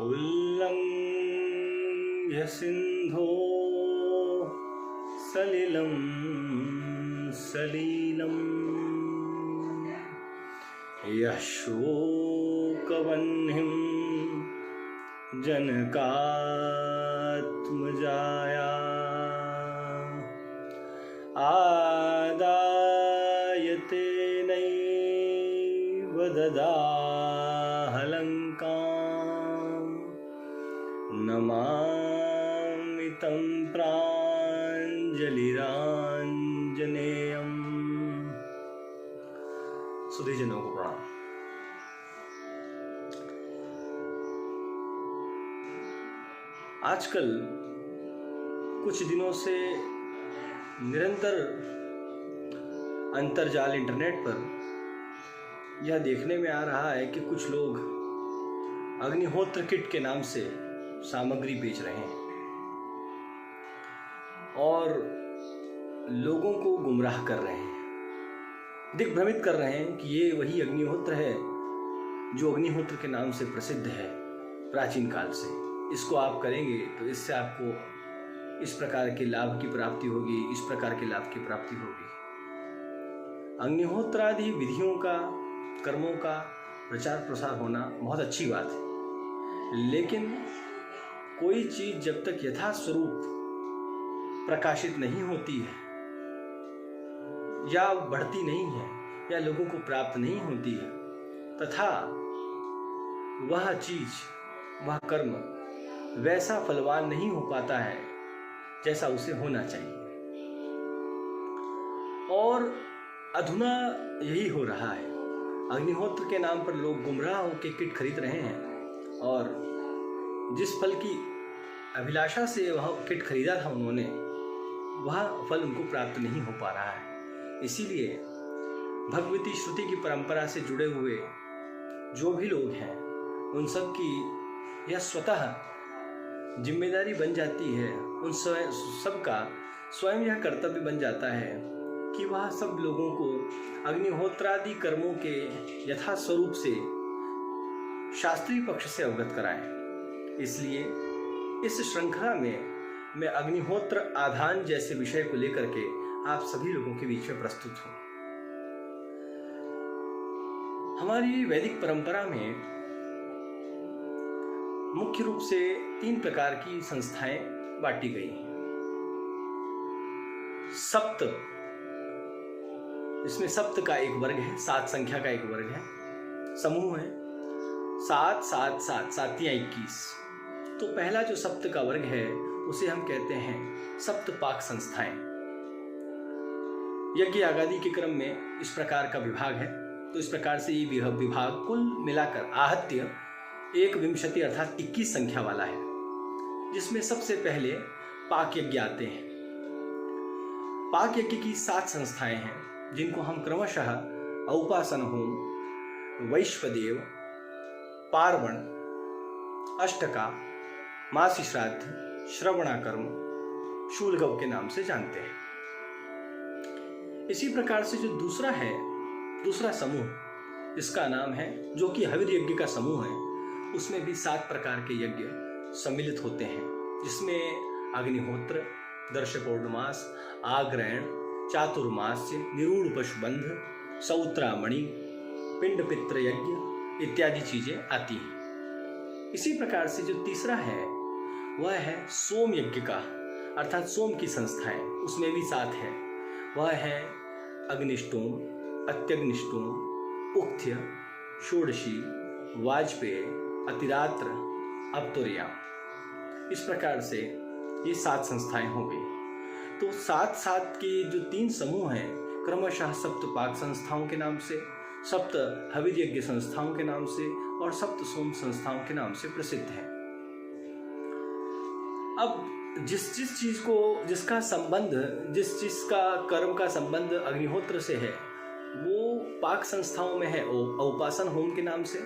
उल्लङ्घ्य सिन्धो सलिलं सलीलं यः शोकवह्निं जनकात्मजाया आदायते नैव ददाह लङ्कां नमामि तं प्राञ्जलिराञ्जनेयम्। सुधीजनों को प्रणाम। आजकल कुछ दिनों से निरंतर अंतर्जाल इंटरनेट पर यह देखने में आ रहा है कि कुछ लोग अग्निहोत्र किट के नाम से सामग्री बेच रहे हैं और लोगों को गुमराह कर रहे हैं, दिग्भ्रमित कर रहे हैं कि ये वही अग्निहोत्र है जो अग्निहोत्र के नाम से प्रसिद्ध है प्राचीन काल से। इसको आप करेंगे तो इससे आपको इस प्रकार के लाभ की प्राप्ति होगी, इस प्रकार के लाभ की प्राप्ति होगी। अग्निहोत्रादि विधियों का, कर्मों का प्रचार प्रसार होना बहुत अच्छी बात है, लेकिन कोई चीज जब तक यथास्वरूप प्रकाशित नहीं होती है या बढ़ती नहीं है या लोगों को प्राप्त नहीं होती है, तथा वह चीज, वह कर्म वैसा फलवान नहीं हो पाता है जैसा उसे होना चाहिए। और अधुना यही हो रहा है। अग्निहोत्र के नाम पर लोग गुमराह होकर किट खरीद रहे हैं और जिस फल की अभिलाषा से वह किट खरीदा था उन्होंने, वह फल उनको प्राप्त नहीं हो पा रहा है। इसीलिए भगवती श्रुति की परंपरा से जुड़े हुए जो भी लोग हैं, उन सब की यह स्वतः जिम्मेदारी बन जाती है, उन सबका स्वयं यह कर्तव्य बन जाता है कि वह सब लोगों को अग्निहोत्रादि कर्मों के यथास्वरूप से शास्त्रीय पक्ष से अवगत कराएं। इसलिए इस श्रृंखला में मैं अग्निहोत्र आधान जैसे विषय को लेकर के आप सभी लोगों के बीच में प्रस्तुत हूँ। हमारी वैदिक परंपरा में मुख्य रूप से 3 प्रकार की संस्थाएं बांटी गई हैं। सप्त, इसमें सप्त का एक वर्ग है, 7 संख्या का एक वर्ग है, समूह है 7 7 7 7 21। तो पहला जो सप्त का वर्ग है उसे हम कहते हैं सप्तपाक संस्थाएं। यज्ञ आगादि के क्रम में इस प्रकार का विभाग है। तो इस प्रकार से ये विभाग कुल मिलाकर आहत्य 21 अर्थात 21 संख्या वाला है, जिसमें सबसे पहले पाक यज्ञ आते हैं। पाक यज्ञ की 7 संस्थाएं हैं, जिनको हम क्रमशः औपासन होम, वैश्वदेव, पार्वण, अष्टका, मासी श्राद्ध, श्रवणाकर्म, शूलगव के नाम से जानते हैं। इसी प्रकार से जो दूसरा समूह, इसका नाम है, जो कि हविर यज्ञ का समूह है, उसमें भी 7 प्रकार के यज्ञ सम्मिलित होते हैं, जिसमें अग्निहोत्र, दर्श पौर्णमास, आग्रहण, चातुर्मास्य, निरूढ़ पशुबंध, सौत्रामणि, पिंड पित्र यज्ञ इत्यादि चीजें आती हैं। इसी प्रकार से जो तीसरा है वह है सोम यज्ञ का, अर्थात सोम की संस्थाएं, उसमें भी 7 है। वह है अग्निष्टोम, अत्यग्निष्टोम, उक्थ्य, षोडशी, वाजपेय, अतिरात्र, अपतुर्या। इस प्रकार से ये 7 संस्थाएं हो गई। तो 7 के जो 3 समूह हैं क्रमशः सप्तपाक संस्थाओं के नाम से, सप्त हविर यज्ञ संस्थाओं के नाम से और सप्त सोम संस्थाओं के नाम से प्रसिद्ध है। अब जिस चीज को, जिसका संबंध, जिस चीज का कर्म का संबंध अग्निहोत्र से है, वो पाक संस्थाओं में है औपासन होम के नाम से,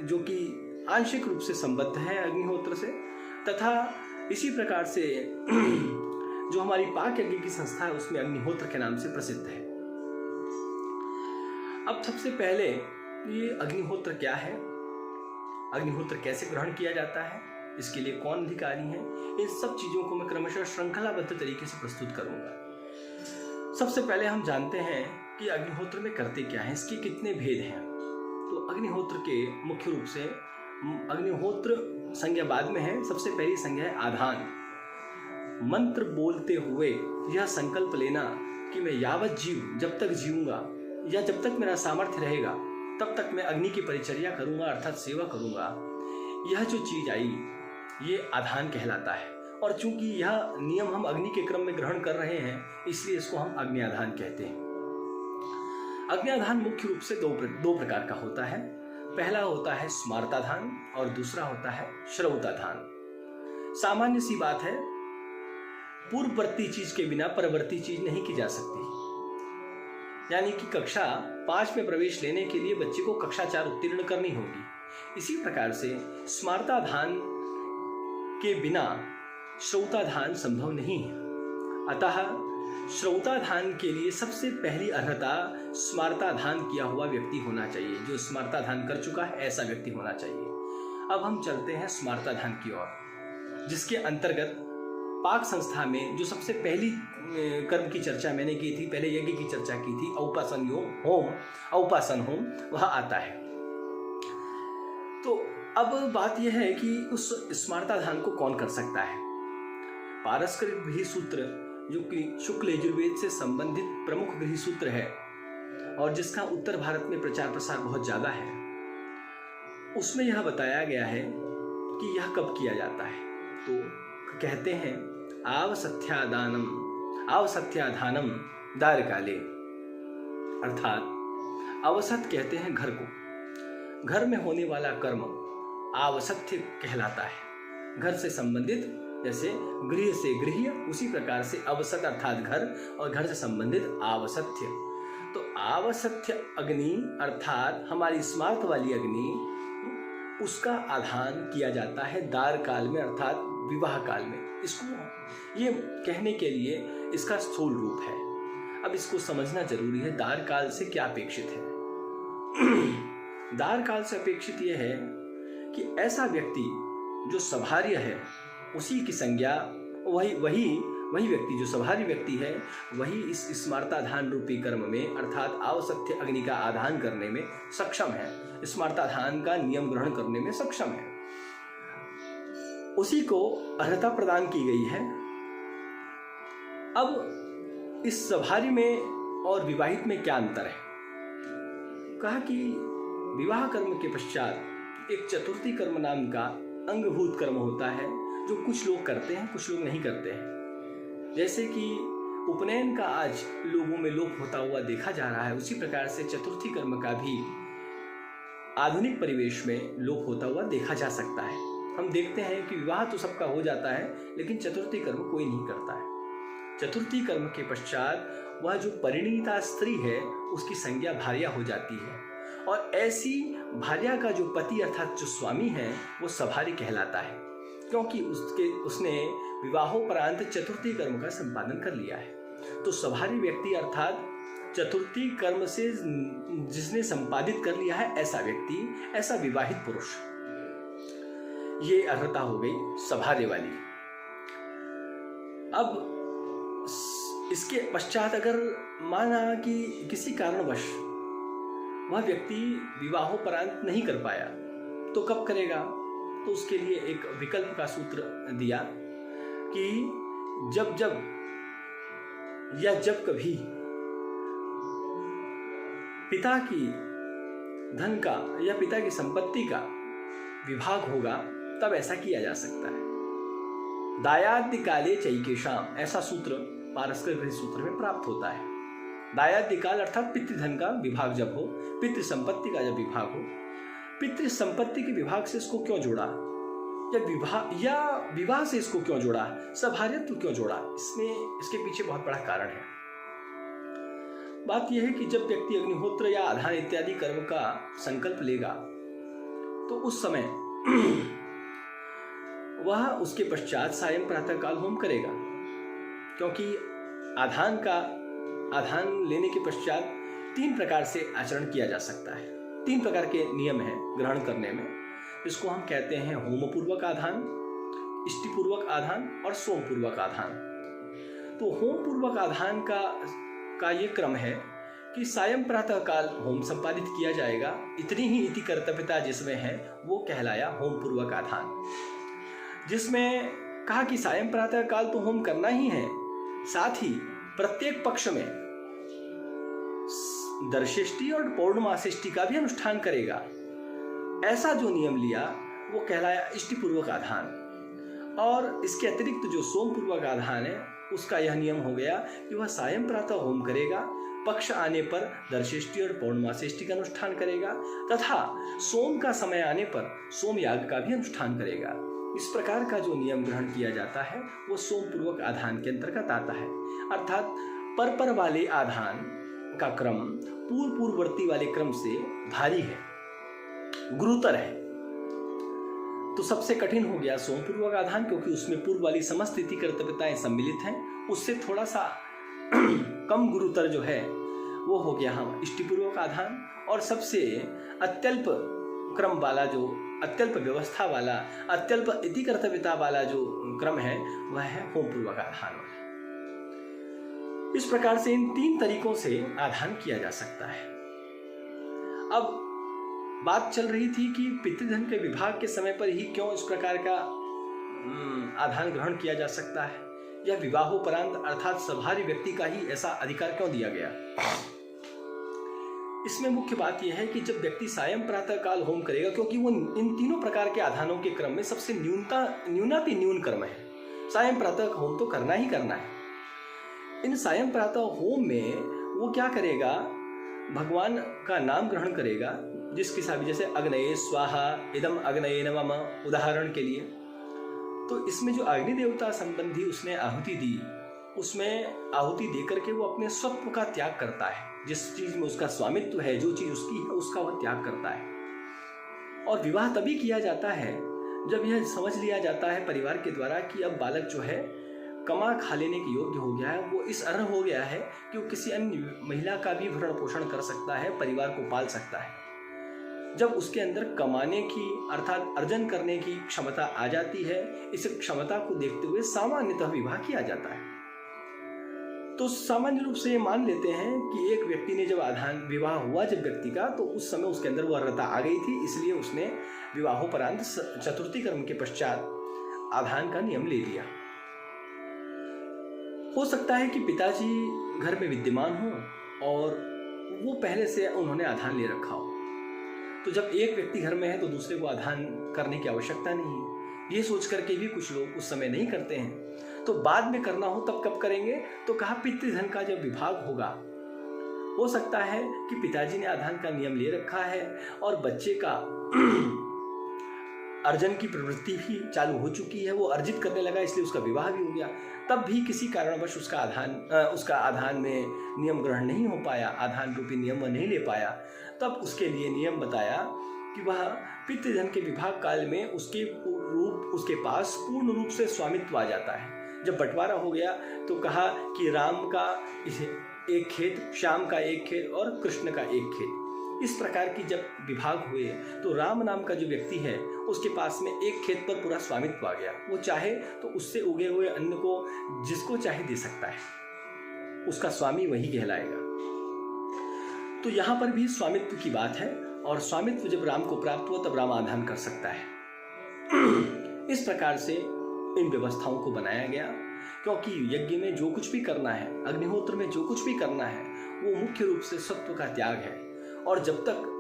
जो कि आंशिक रूप से संबद्ध है अग्निहोत्र से, तथा इसी प्रकार से जो हमारी पाक यज्ञ की संस्था है उसमें अग्निहोत्र के नाम से प्रसिद्ध है। अब सबसे पहले ये अग्निहोत्र क्या है अग्निहोत्र कैसे ग्रहण किया जाता है, इसके लिए कौन अधिकारी है, इन सब चीज़ों को मैं क्रमशः श्रृंखलाबद्ध तरीके से प्रस्तुत करूँगा। सबसे पहले हम जानते हैं कि अग्निहोत्र में करते क्या हैं, इसके कितने भेद हैं। तो अग्निहोत्र के मुख्य रूप से अग्निहोत्र संज्ञा बाद में है। सबसे पहली संज्ञा है आधान। मंत्र बोलते हुए यह संकल्प लेना कि मैं यावत जीव, जब तक जीऊंगा या जब तक मेरा सामर्थ्य रहेगा तब तक मैं अग्नि की परिचर्या करूंगा, अर्थात सेवा करूंगा। यह जो चीज आई ये आधान कहलाता है। और चूंकि यह नियम हम अग्नि के क्रम में ग्रहण कर रहे हैं इसलिए इसको हम अग्न्याधान कहते हैं। अग्न्याधान मुख्य रूप से दो प्रकार का होता है। पहला होता है स्मार्ताधान और दूसरा होता है श्रौताधान। सामान्य सी बात है, पूर्ववर्ती चीज के बिना परवर्ती चीज नहीं की जा सकती। यानी कि कक्षा 5 में प्रवेश लेने के लिए बच्चे को कक्षा 4 उत्तीर्ण करनी होगी। इसी प्रकार से स्मार्ताधान के बिना श्रौताधान संभव नहीं है। अतः श्रौताधान के लिए सबसे पहली अर्हता स्मार्ताधान किया हुआ व्यक्ति होना चाहिए। जो स्मार्ताधान कर चुका है ऐसा व्यक्ति होना चाहिए। अब हम चलते हैं स्मार्ताधान की ओर, जिसके अंतर्गत पाक संस्था में जो सबसे पहली कर्म की चर्चा मैंने की थी, पहले यज्ञ की चर्चा की थी, औपासन होम वह आता है। तो अब बात यह है कि उस स्मार्ताधान को कौन कर सकता है। पारस्परिक गृह सूत्र जो कि शुक्ल यजुर्वेद से संबंधित प्रमुख गृह सूत्र है और जिसका उत्तर भारत में प्रचार प्रसार बहुत ज्यादा है, उसमें यह बताया गया है कि यह कब किया जाता है। तो कहते हैं आवसत्याधानम दारकाले, अर्थात अवसत कहते हैं घर को। घर में होने वाला कर्म आवसत्य कहलाता है। घर से संबंधित, जैसे गृह से गृह्य, उसी प्रकार से अवसत अर्थात घर और घर से संबंधित आवसत्य। तो आवसत्य अग्नि अर्थात हमारी स्मार्त वाली अग्नि, उसका आधान किया जाता है दार काल में अर्थात विवाह काल में। इसको ये कहने के लिए इसका स्थूल रूप है। अब इसको समझना जरूरी है दार काल से क्या अपेक्षित है। दार काल से अपेक्षित यह है कि ऐसा व्यक्ति जो सभार्य है उसी की संज्ञा, वही व्यक्ति जो सभार्य व्यक्ति है वही इस स्मार्ताधान रूपी कर्म में अर्थात आवसत्य अग्नि का आधान करने में सक्षम है, स्मार्ताधान का नियम ग्रहण करने में सक्षम है। उसी को अर्हता प्रदान की गई है। अब इस सभार्य में और विवाहित में क्या अंतर है। कहा कि विवाह कर्म के पश्चात एक चतुर्थी कर्म नाम का अंगभूत कर्म होता है जो कुछ लोग करते हैं, कुछ लोग नहीं करते हैं। जैसे कि उपनयन का आज लोगों में लोप होता हुआ देखा जा रहा है, उसी प्रकार से चतुर्थी कर्म का भी आधुनिक परिवेश में लोप होता हुआ देखा जा सकता है। हम देखते हैं कि विवाह तो सबका हो जाता है लेकिन चतुर्थी कर्म कोई नहीं करता है। चतुर्थी कर्म के पश्चात वह जो परिणीता स्त्री है उसकी संज्ञा भार्या हो जाती है और ऐसी भार्या का जो पति अर्थात जो स्वामी है वो सभार्य कहलाता है, क्योंकि उसने विवाहोपरांत चतुर्थी कर्म का संपादन कर लिया है। तो सभार्य व्यक्ति अर्थात चतुर्थी कर्म से जिसने संपादित कर लिया है ऐसा व्यक्ति, ऐसा विवाहित पुरुष, ये अर्हता हो गई सभार्य वाली। अब इसके पश्चात अगर माना कि किसी कारणवश वह व्यक्ति विवाहोपरांत नहीं कर पाया तो कब करेगा। तो उसके लिए एक विकल्प का सूत्र दिया कि जब कभी पिता की धन का या पिता की संपत्ति का विभाग होगा तब ऐसा किया जा सकता है। दायादि काले चैकेशाम, ऐसा सूत्र पारस्परिक सूत्र में प्राप्त होता है। दायादि काल अर्थात पितृधन का विभाग जब हो, पितृ संपत्ति का जब विभाग हो। पितृ संपत्ति के विभाग से इसको क्यों जोड़ा या विवाह से इसको क्यों जोड़ा, सभार्यत्व क्यों जोड़ा, इसके पीछे बहुत बड़ा कारण है। बात यह है कि जब व्यक्ति अग्निहोत्र या आधान इत्यादि कर्म का संकल्प लेगा तो उस समय वह उसके पश्चात सायं प्रातः काल होम करेगा, क्योंकि आधान लेने के पश्चात 3 प्रकार से आचरण किया जा सकता है। 3 प्रकार के नियम हैं ग्रहण करने में। इसको हम कहते हैं होम पूर्वक आधान, इष्टि पूर्वक आधान और सोम पूर्वक आधान। तो होम पूर्वक आधान का ये क्रम है कि सायं प्रातः काल होम संपादित किया जाएगा। इतनी ही इति कर्तव्यता जिसमें है वो कहलाया होम पूर्वक आधान, जिसमें कहा कि सायं प्रातः काल तो होम करना ही है, साथ ही प्रत्येक पक्ष में दर्शेष्टि और पौर्णमासेष्टि का भी अनुष्ठान करेगा। ऐसा जो नियम लिया वो कहलाया इष्टि पूर्वक आधान। और इसके अतिरिक्त जो सोम पूर्वक आधान है उसका यह नियम हो गया कि वह सायं प्रातः होम करेगा, पक्ष आने पर दर्शेष्टि और पौर्णमासेष्टि का अनुष्ठान करेगा तथा सोम का समय आने पर सोम याग का भी अनुष्ठान करेगा। इस प्रकार का जो नियम ग्रहण किया जाता है वो सोम पूर्वक आधान के अंतर्गत आता है। अर्थात पर वाले आधान का क्रम पूर्ववर्ती वाले क्रम से भारी है, गुरुतर है। तो सबसे कठिन हो गया सोम पूर्वक आधान, क्योंकि उसमें पूर्व वाली समस्त इति कर्तव्यताएं सम्मिलित हैं। उससे थोड़ा सा कम गुरुतर जो है वो हो गया हम इष्टि पूर्वक आधान। और सबसे अत्यल्प क्रम वाला, जो अत्यल्प व्यवस्था वाला, अत्यल्प इति कर्तव्यता वाला जो क्रम है वह है होम पूर्वक आधान वाला। इस प्रकार से इन 3 तरीकों से आधान किया जा सकता है। अब बात चल रही थी कि पितृधन के विभाग के समय पर ही क्यों इस प्रकार का आधान ग्रहण किया जा सकता है, यह विवाहोपरांत अर्थात सभारी व्यक्ति का ही ऐसा अधिकार क्यों दिया गया। इसमें मुख्य बात यह है कि जब व्यक्ति सायं प्रातः काल होम करेगा, क्योंकि वो इन तीनों प्रकार के आधानों के क्रम में सबसे न्यून कर्म है, सायं प्रातः होम तो करना ही करना है। इन सायं प्रातः होम में वो क्या करेगा, भगवान का नाम ग्रहण करेगा, जिसके साथ जैसे अग्नये स्वाहा इदम अग्नये नमः, उदाहरण के लिए। तो इसमें जो अग्नि देवता संबंधी उसने आहुति दी, उसमें आहुति देकर के वो अपने स्वत्व का त्याग करता है। जिस चीज में उसका स्वामित्व है, जो चीज उसकी है, उसका वह त्याग करता है। और विवाह तभी किया जाता है जब यह समझ लिया जाता है परिवार के द्वारा कि अब बालक जो है कमा खा लेने के योग्य हो गया है, वो इस अर्ह हो गया है कि वो किसी अन्य महिला का भी भरण पोषण कर सकता है, परिवार को पाल सकता है। जब उसके अंदर कमाने की अर्थात अर्जन करने की क्षमता आ जाती है, इस क्षमता को देखते हुए सामान्यतः विवाह किया जाता है। तो सामान्य रूप से ये मान लेते हैं कि एक व्यक्ति ने जब आधान विवाह हुआ जब व्यक्ति का, तो उस समय उसके अंदर वो अर्हता आ गई थी, इसलिए उसने विवाहोपरांत चतुर्थी कर्म के पश्चात आधान का नियम ले लिया। हो सकता है कि पिताजी घर में विद्यमान हो और वो पहले से उन्होंने आधान ले रखा हो, तो जब एक व्यक्ति घर में है तो दूसरे को आधान करने की आवश्यकता नहीं है। ये सोच करके भी कुछ लोग उस समय नहीं करते हैं, तो बाद में करना हो तब कब करेंगे, तो कहा पितृधन का जब विभाग होगा। हो सकता है कि पिताजी ने आधान का नियम ले रखा है और बच्चे का अर्जन की प्रवृत्ति भी चालू हो चुकी है, वो अर्जित करने लगा, इसलिए उसका विवाह भी हो गया। तब भी किसी कारणवश उसका आधान में नियम ग्रहण नहीं हो पाया, आधान रूपी नियम वह नहीं ले पाया। तब उसके लिए नियम बताया कि वह पितृधन के विभाग काल में उसके पास पूर्ण रूप से स्वामित्व आ जाता है। जब बंटवारा हो गया तो कहा कि राम का एक खेत, श्याम का एक खेत और कृष्ण का एक खेत। इस प्रकार की जब विभाग हुए तो राम नाम का जो व्यक्ति है उसके पास में एक खेत पर पूरा स्वामित्व आ गया। वो चाहे तो उससे उगे हुए अन्न को जिसको चाहे दे सकता है, उसका स्वामी वही कहलाएगा। तो यहाँ पर भी स्वामित्व की बात है, और स्वामित्व जब राम को प्राप्त हुआ तब राम आधान कर सकता है। इस प्रकार से इन व्यवस्थाओं को बनाया गया, क्योंकि यज्ञ में जो कुछ भी करना है, अग्निहोत्र में जो कुछ भी करना है, वो मुख्य रूप से सत्व का त्याग है। और जब तक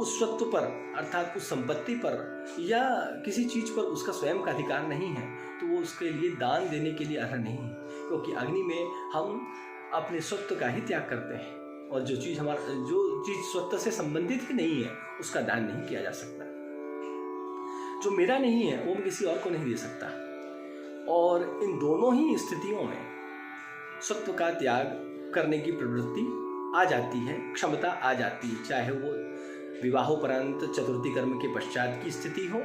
उस सत्व पर अर्थात उस संपत्ति पर या किसी चीज पर उसका स्वयं का अधिकार नहीं है, तो वो उसके लिए दान देने के लिए अर्ह नहीं है, क्योंकि अग्नि में हम अपने सत्व का ही त्याग करते हैं, और जो चीज स्वतः से संबंधित ही नहीं है उसका दान नहीं किया जा सकता। जो मेरा नहीं है वो मैं किसी और को नहीं दे सकता। और इन दोनों ही स्थितियों में सत्व का त्याग करने की प्रवृत्ति आ जाती है, क्षमता आ जाती है, चाहे वो विवाहोपरांत चतुर्थी कर्म के पश्चात की स्थिति हो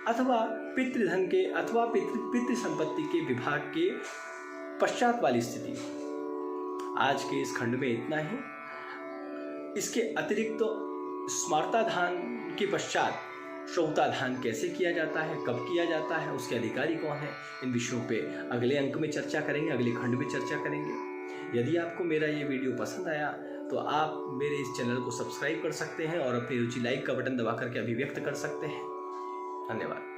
अथवा पितृधन के अथवा पितृ संपत्ति के विभाग के पश्चात वाली स्थिति। आज के इस खंड में इतना ही। इसके अतिरिक्त तो स्मार्ताधान के पश्चात श्रौताधान कैसे किया जाता है, कब किया जाता है, उसके अधिकारी कौन है, इन विषयों पे अगले अंक में चर्चा करेंगे, अगले खंड में चर्चा करेंगे। यदि आपको मेरा ये वीडियो पसंद आया तो आप मेरे इस चैनल को सब्सक्राइब कर सकते हैं और अपनी रुचि लाइक का बटन दबा करके अभिव्यक्त कर सकते हैं। धन्यवाद।